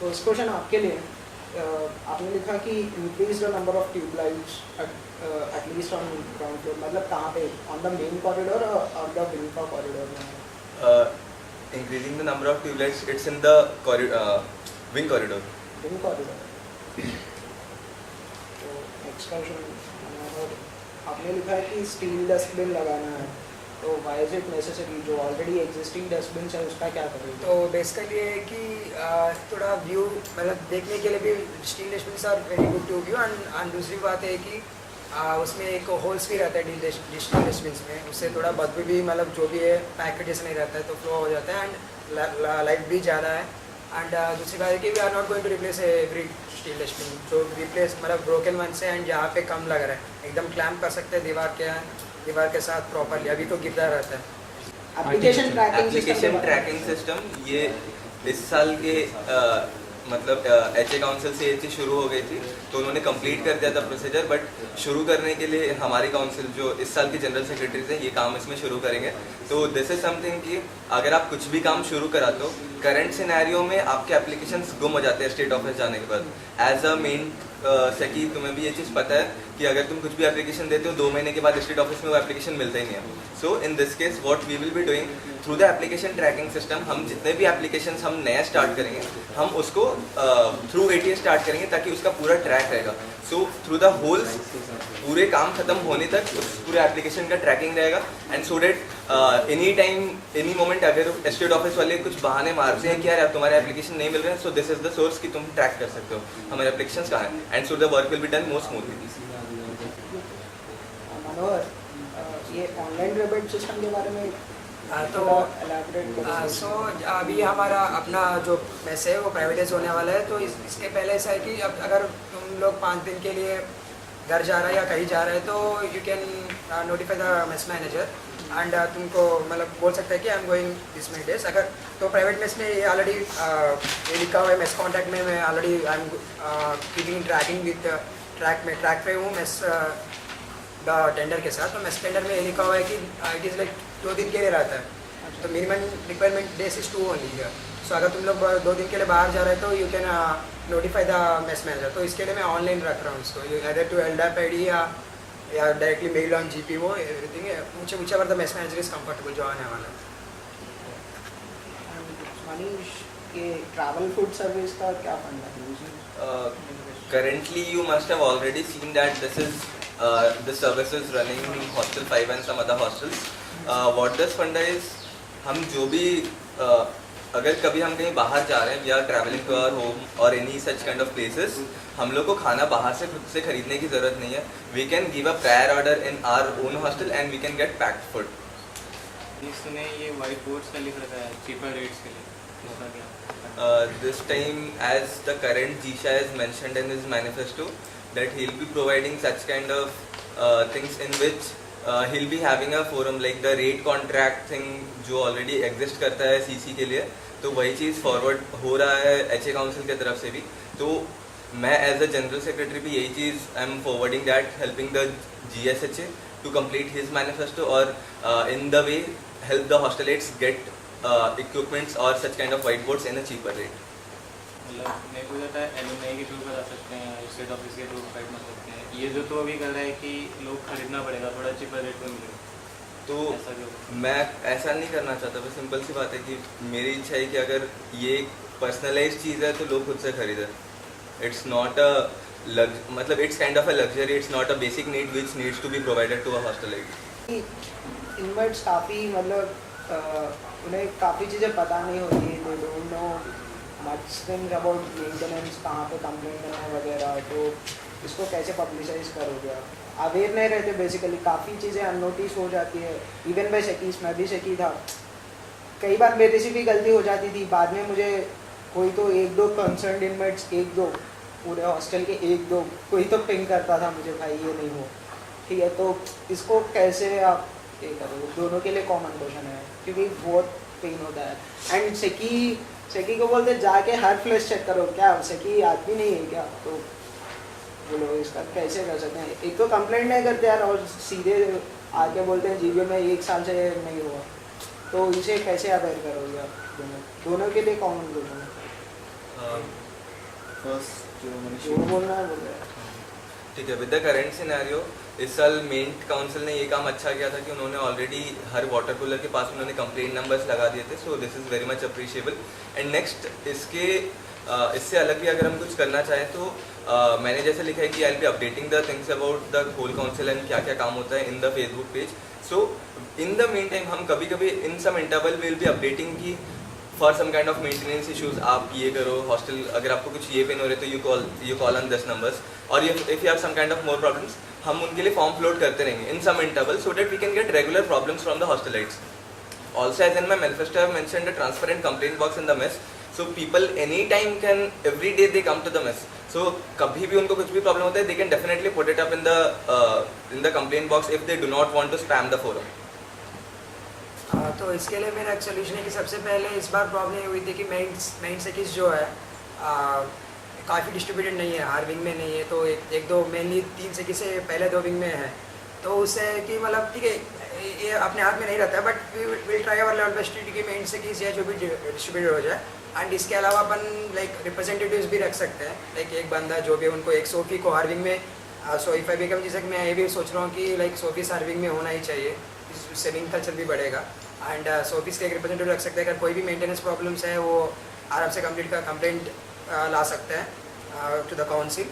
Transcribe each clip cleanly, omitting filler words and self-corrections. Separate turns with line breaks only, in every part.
First question आपके लिए आपने लिखा कि increase the number of tubelights at least on ground floor, मतलब कहाँ पे, ऑन द मेन कॉरिडोर और द विंग का कॉरिडोर में?
Increasing the number of tubelights, it's in the wing corridor.
Wing corridor. तो नेक्स्ट क्वेश्चन आपने लिखा है कि स्टील डस्टबिन लगाना है, तो व्हाई इज इट नेसेसरी? जो ऑलरेडी एग्जिस्टिंग डस्टबिन है उसका क्या करेंगे?
तो बेसिकली ये है कि थोड़ा व्यू मतलब देखने के लिए भी steel dustbins are very good to view, and दूसरी बात है कि उसमें एक होल्स भी रहता है डिजिटल डस्टबिन्स में, उससे थोड़ा बदबू भी मतलब जो भी है पैकेजेस नहीं रहता है तो फ्लो हो जाता है, एंड लाइट भी ज़्यादा है। एंड दूसरी बात है कि we are not going to replace every steel dustbin, जो रिप्लेस मतलब ब्रोकन वन से एंड जहाँ पे कम लग रहा है एकदम क्लैम्प कर सकते हैं दीवार के साथ प्रॉपरली, अभी तो गिरता रहता है।
एप्लीकेशन
ट्रैकिंग सिस्टम ये इस साल के मतलब HA काउंसिल से ये चीज़ शुरू हो गई थी, तो उन्होंने कंप्लीट कर दिया था प्रोसीजर, बट शुरू करने के लिए हमारी काउंसिल जो इस साल के जनरल सेक्रेटरी थे ये काम इसमें शुरू करेंगे। तो दिस इज समथिंग कि अगर आप कुछ भी काम शुरू कराते हो, करंट सिनेरियो में आपके एप्लीकेशंस गुम हो जाते हैं स्टेट ऑफिस जाने के बाद। एज अ मेन सकी तुम्हें भी ये चीज़ पता है कि अगर तुम कुछ भी एप्लीकेशन देते हो 2 महीने के बाद स्टेट ऑफिस में वो एप्लीकेशन मिलता ही नहीं है। So in this case what we will be doing through the application tracking system, हम जितने भी एप्लीकेशन हम नया स्टार्ट करेंगे हम उसको थ्रू ATA स्टार्ट करेंगे ताकि उसका पूरा ट्रैक रहेगा। सो थ्रू द होल पूरे काम खत्म होने तक उस पूरे एप्लीकेशन का ट्रैकिंग रहेगा, and so that any time any moment अगर स्टेट ऑफिस वाले कुछ बहाने मारते हैं कि यार तुम्हारे एप्लीकेशन नहीं मिल रहे हैं, so this is the source कि तुम ट्रैक कर सकते हो हमारे एप्लीकेशन कहाँ हैं, and so the work will be done more smoothly.
Manohar, ये ऑनलाइन रिबेट सिस्टम के बारे में
तो सो अभी हमारा अपना जो मेस है वो प्राइवेटाइज होने वाला है, तो इसके पहले ऐसा है कि अब अगर तुम लोग 5 दिन के लिए घर जा रहा है या कहीं जा रहे हैं तो you can notify the mess manager, and तुमको मतलब बोल सकते हैं कि I am going this many days. अगर तो प्राइवेट मेस में ये ऑलरेडी ये लिखा हुआ है मेस कॉन्टैक्ट में, मैं already I am keeping tracking with track पे हूँ मेस द टेंडर के साथ। तो मेस टेंडर में ये लिखा हुआ है कि इट इज़ लाइक 2 दिन के लिए रहता है, तो minimum requirement days is 2 only है। सो अगर तुम लोग 2 दिन के लिए बाहर जा रहे हो तो you can notify the mess manager. तो इसके लिए मैं ऑनलाइन रख रहा हूँ इसको, अदर टू LDAP ID या directly mail on GPO everything, मुझे अगर the mess manager is comfortable जो आने वाला है।
मनीष, ये ट्रैवल फूड सर्विस का क्या फंडा है?
Currently you must have already seen that this is the services running in Hostel 5 and some other hostels. What this fund is, हम जो भी अगर कभी हम कहीं बाहर जा रहे हैं, we are travelling to our home और any such kind of places, हम लोग को खाना बाहर से खुद से खरीदने की ज़रूरत नहीं है। We can give a prior order in our own hostel and we can get packed food.
इसने ये वाइट बोर्ड्स का लिख रखा है चीपर रेट्स के लिए, उसका क्या?
This time, as the current Jisha has mentioned in his manifesto, that he'll be providing such kind of things in which he'll be having a forum like the rate contract thing जो already exist करता है CC के लिए, तो वही चीज़ forward हो रहा है HA काउंसिल की तरफ से भी। तो मैं एज अ जनरल सेक्रेटरी भी यही चीज़ I am forwarding that, helping the GSHA to complete his manifesto और in the way help the hosteliers get equipments or such kind of whiteboards in a cheaper rate.
मतलब मेरे को जाता है alumni के थ्रू करा सकते हैं, स्टेट ऑफिस के थ्रू प्रोवाइड कर सकते हैं। ये जो तो अभी कर रहा है कि लोग खरीदना पड़ेगा, थोड़ा चीपर रेट पर मिलेगा,
तो
ऐसा क्यों?
मैं ऐसा नहीं करना चाहता। बस सिंपल सी बात है कि मेरी इच्छा है कि अगर ये पर्सनलाइज चीज़ है तो लोग खुद से खरीदें। इट्स नॉट अ मतलब it's kind of a luxury, it's not a basic need which needs to be provided to a hostelite.
इनवर्ट्स काफ़ी मतलब उन्हें काफ़ी चीज़ें पता नहीं होती, they don't know much things about maintenance, कहाँ पे कंप्लेंट करना है वगैरह, तो इसको कैसे पब्लिसाइज करोगे आप? अवेयर नहीं रहते बेसिकली, काफ़ी चीज़ें अननोटिस हो जाती है। इवन बाई सेकीस, मैं भी सेकी था, कई बार मेरे से भी गलती हो जाती थी। बाद में मुझे कोई तो 1-2 कंसर्न इनमेट्स, 1-2 पूरे हॉस्टल के 1-2 कोई तो पिंग करता था मुझे, भाई ये नहीं हो ठीक है। तो इसको कैसे आप ये करोगे? दोनों के लिए कॉमन क्वेश्चन है क्योंकि बहुत पेन होता है। एंड सेकी को बोलते जाके हर फ्लैश चेक करो, क्या सेकी आदमी नहीं है क्या? तो बोलो इसका कैसे कर सकते हैं? एक तो कंप्लेंट नहीं करते यार और सीधे आके बोलते हैं जीबीओ में 1 साल से नहीं हुआ, तो इसे कैसे अवेयर करोगे आप? दोनों के लिए कॉमन क्वेश्चन है।
फर्स्ट जो
जो
मनीष
बोलना है बोल रहे हैं।
ठीक है, विद द करेंट सिनेरियो इस साल मेंट काउंसिल ने ये काम अच्छा किया था कि उन्होंने ऑलरेडी हर वाटर कूलर के पास उन्होंने कंप्लेंट नंबर्स लगा दिए थे, so this is very much appreciable. And next इससे अलग भी अगर हम कुछ करना चाहें तो मैंने जैसे लिखा है कि I will be updating the things about the whole council and क्या क्या काम होता है in the Facebook page. So in the mean time हम कभी कभी in some interval will be updating की for some kind of maintenance issues आप ये करो, हॉस्टल अगर आपको कुछ ये पेन हो रहे तो you call on this numbers, और if you have some kind of more problems हम उनके लिए फॉर्म फ्लोट करते रहेंगे in some interval so that we can get regular problems from the hostelites. Also, as in my manifesto, I have mentioned a transparent complaint box in the mess. So people anytime can, every day they come to the mess. So कभी भी उनको कुछ भी problem होता है, they can definitely put it up in the complaint box if they do not want to spam the forum.
तो इसके लिए मेरा एक सोल्यूशन है कि सबसे पहले इस बार प्रॉब्लम ये हुई थी कि मेन सेकिस जो है काफ़ी डिस्ट्रीब्यूटेड नहीं है, हर विंग में नहीं है, तो एक दो मेनली 3 सेकिस से पहले 2 विंग में है, तो उससे कि मतलब ठीक है ये अपने हाथ में नहीं रहता है, but will try our level best कि मेन सेकिस या जो भी डिस्ट्रीब्यूटेड हो जाए। एंड इसके अलावा अपन लाइक रिप्रेजेंटेटिव्स भी रख सकते हैं, लाइक एक बंदा जो भी उनको एक सोफी को हर विंग में सोई फाइव बिकम, जैसे मैं ये भी सोच रहा हूँ कि लाइक सोफीस हर विंग में होना ही चाहिए, इससे विंग कल्चर भी बढ़ेगा। एंड सोफीस का एक रिप्रेजेंटेटिव रख सकते हैं, अगर कोई भी मेंटेनेंस प्रॉब्लम्स है वो आराम से कंप्लेंट ला सकते हैं टू द काउंसिल।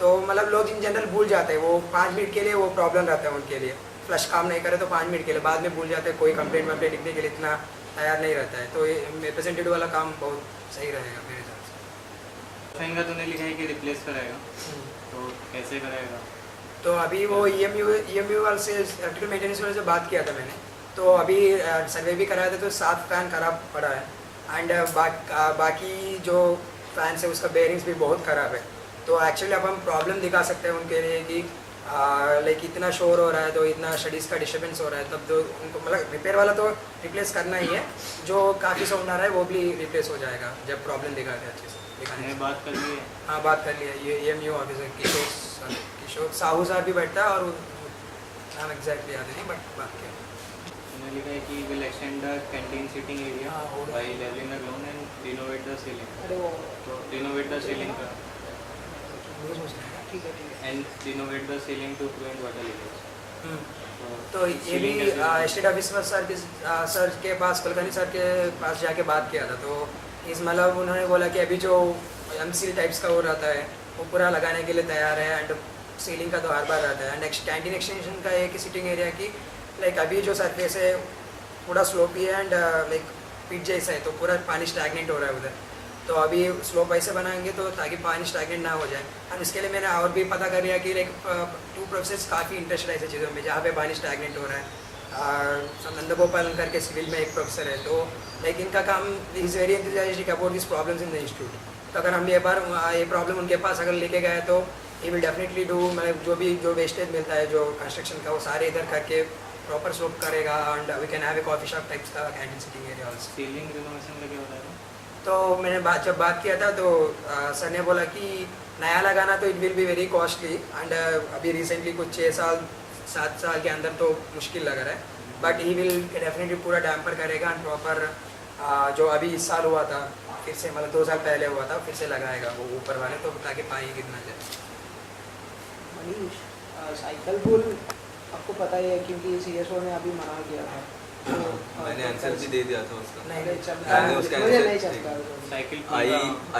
तो मतलब लोग इन जनरल भूल जाते हैं, वो 5 मिनट के लिए वो प्रॉब्लम रहता है उनके लिए, फ्लश काम नहीं करे तो 5 मिनट के लिए, बाद में भूल जाते हैं, कोई कंप्लेंट लिखने के लिए इतना तैयार नहीं रहता है, तो ये रिप्रेजेंटेटिव वाला काम बहुत सही रहेगा मेरे हिसाब से।
फैन का तूने लिखा है कि रिप्लेस कराएगा, तो कैसे कराएगा?
तो अभी वो EMU वाले से इलेक्ट्रिकल मेंटेनेंस वाले से बात किया था मैंने, तो अभी सर्वे भी कराया था तो 7 फैन खराब पड़ा है। एंड बाकी जो फैंस है उसका बेयरिंग्स भी बहुत ख़राब है, तो एक्चुअली अब हम प्रॉब्लम दिखा सकते हैं उनके लिए कि लाइक इतना शोर हो रहा है, तो इतना स्टडीज़ का डिस्टर्बेंस हो रहा है, तब तो उनको मतलब रिपेयर वाला तो रिप्लेस करना ही है, जो काफ़ी साउंड आ रहा है वो भी रिप्लेस हो जाएगा जब प्रॉब्लम दिखा के अच्छे से दिखाने।
बात कर ली है?
हाँ बात कर लिया, ये EMU ऑफिसर किशोर साहू सर भी बैठता है, और नाम एग्जैक्टली याद नहीं बट बात किया।
तूने लिखा है कि will extend the canteen seating area
हाँ, हो रहा है।
By levelling the ground and renovate the ceiling.
अरे वो
तो रिनोवेट द सीलिंग का
वो सोच रहे हैं।
ठीक है।
And renovate the ceiling to prevent water leakage.
तो ये भी स्टेट ऑफिसर सर के पास, कुलकर्णी सर के पास जाके बात किया था, तो इस मतलब उन्होंने बोला कि अभी जो MCL टाइप्स का वो रहता है वो पूरा लगाने के लिए तैयार है, एंड सीलिंग का तो हर बार रहता है। एंड कैंटीन एक्सटेंशन का एक सिटिंग एरिया की लाइक अभी जो सरफेस है थोड़ा स्लोपी है एंड लाइक पिट जैसा है, तो पूरा पानी स्टैगनेंट हो रहा है उधर, तो अभी स्लोप ऐसे बनाएंगे तो ताकि पानी स्टैगनेंट ना हो जाए। एंड इसके लिए मैंने और भी पता कर लिया कि लाइक 2 प्रोफेसर्स काफ़ी इंटरेस्टेड है ऐसी चीज़ों में जहाँ पे पानी स्टैगनेंट हो रहा है। नंदगोपाल करके सिविल में एक प्रोफेसर है, तो लाइक इनका काम is very enthusiastic about this problems in the institute. तो अगर हम ये बार ये प्रॉब्लम उनके पास अगर लेके गए तो ये विल डेफिनेटली डू, मतलब जो वेस्टेज मिलता है जो कंस्ट्रक्शन का वो सारे इधर करके प्रॉपर स्लोप करेगा, and we can have a coffee shop types का canteen sitting area also.
Ceiling renovation का क्या बताया?
तो मैंने जब बात किया था तो सर ने बोला कि नया लगाना तो it will be very costly, and अभी रिसेंटली कुछ 6-7 साल के अंदर तो मुश्किल लग रहा है, बट ही विल डेफिनेटली पूरा डैम्पर करेगा एंड प्रॉपर जो अभी इस साल हुआ था फिर से, मतलब 2 साल पहले हुआ था फिर से लगाएगा वो ऊपर वाले, तो ताकि पानी कितना जाए।
मनीष साइकिल पुल आपको पता ही है क्योंकि CSO ने अभी मना किया था, तो
मैंने आंसर भी दे दिया था उसका।
नहीं चलता,
मैंने उसका
मुझे
आंसर
नहीं चलता।
साइकिल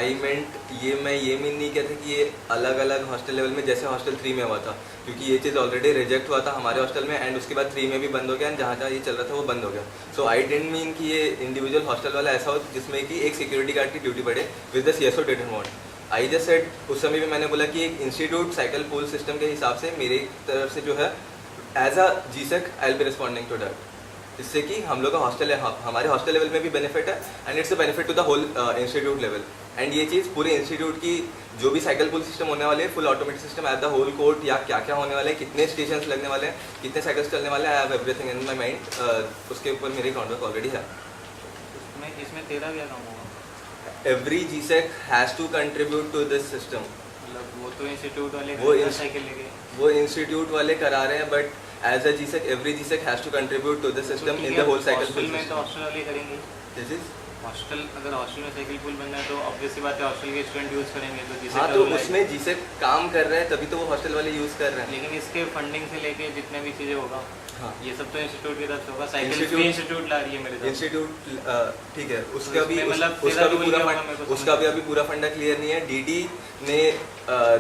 आई मेंट ये मैं ये मीन नहीं कहता कि ये अलग अलग हॉस्टल लेवल में जैसे हॉस्टल 3 में हुआ था, क्योंकि ये चीज़ ऑलरेडी रिजेक्ट हुआ था हमारे हॉस्टल में, एंड उसके बाद 3 में भी बंद हो गया, एंड जहाँ जहाँ ये चल रहा था वो बंद हो गया। सो आई डेंट मीन कि ये इंडिविजुअल हॉस्टल वाला ऐसा हो जिसमें कि एक सिक्योरिटी गार्ड की ड्यूटी पड़े with the CSO didn't want. I just said उस समय भी मैंने बोला कि एक इंस्टीट्यूट साइकिल पूल सिस्टम के हिसाब से मेरी तरफ से जो है as a GSEC I will be responding to that, इससे कि हम लोग का हॉस्टल है, हमारे हॉस्टल लेवल में भी बेनिफिट है, and it's a benefit to the whole institute level. And ये चीज़ पूरे इंस्टीट्यूट की जो भी साइकिल पुल सिस्टम होने वाले हैं, full automatic system at the whole court, या क्या क्या होने वाले हैं, कितने स्टेशन लगने वाले हैं, कितने साइकिल्स चलने वाले हैं, I have everything in my mind, उसके ऊपर मेरी काउंटर ऑलरेडी है।
इसमें तेरा क्या काम होगा?
Every GSEC has to contribute to this system.
मतलब वो तो इंस्टीट्यूट वाले
वो
साइकिल लेके
वो इंस्टीट्यूट वाले करा रहे हैं, but as a GSEC every GSEC has to contribute to the system in the whole cycle
hostel में तो हॉस्टल वाले करेंगे।
दिस इज
हॉस्टल अगर हॉस्टल में साइकिल पूल बनना है तो ऑब्वियस सी बात है हॉस्टल के स्टूडेंट यूज़ करेंगे तो जिसे
हाँ, तो उसमें जिसे काम कर रहे हैं तभी तो वो हॉस्टल वाले यूज़ कर रहे हैं।
लेकिन इसके फंडिंग से लेके जितने भी चीज़ें होगा
हाँ,
ये सब तो इंस्टीट्यूट की तरफ से होगा। साइकिल भी इंस्टीट्यूट ला रही है मेरे साथ।
इंस्टीट्यूट ठीक है, उसका भी
इसमें मतलब
उसका भी
तेरा
पूरा
role क्या होगा मेरे को
उसका भी अभी पूरा फंडा क्लियर नहीं है। डीडी ने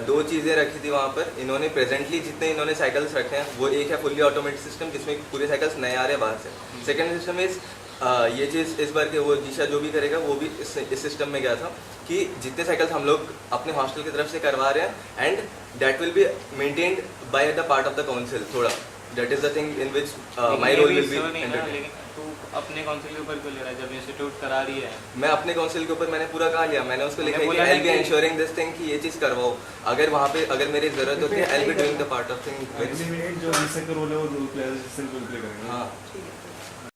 2 चीज़ें रखी थी वहाँ पर। इन्होंने प्रेजेंटली जितने इन्होंने साइकिल्स रखे हैं वो एक है फुल्ली ऑटोमेटिक सिस्टम जिसमें पूरे साइकिल्स नए आ रहे हैं बाहर से। सेकेंड सिस्टम इज ये चीज़ इस बार के वो जीशा जो भी करेगा वो भी इस सिस्टम में गया था कि जितने साइकिल्स हम लोग अपने हॉस्टल की तरफ से करवा रहे हैं and that will be maintained by the part of the council. थोड़ा that is the thing in which my role will be.
लेकिन तू अपने काउंसिल के ऊपर क्यों ले रहा है जब इंस्टीट्यूट करा रही है?
मैं अपने काउंसिल के ऊपर मैंने पूरा कहा लिया। मैंने उसको लिखा है कि
बोला
आई
है
बी
कि-
इंश्योरिंग दिस थिंग कि ये चीज़ करवाओ। अगर वहाँ पे अगर मेरी ज़रूरत होती है I be doing the part of thing.
जो जिससे का रोल है वो रोल प्ले करेंगे।
हाँ,
ठीक है।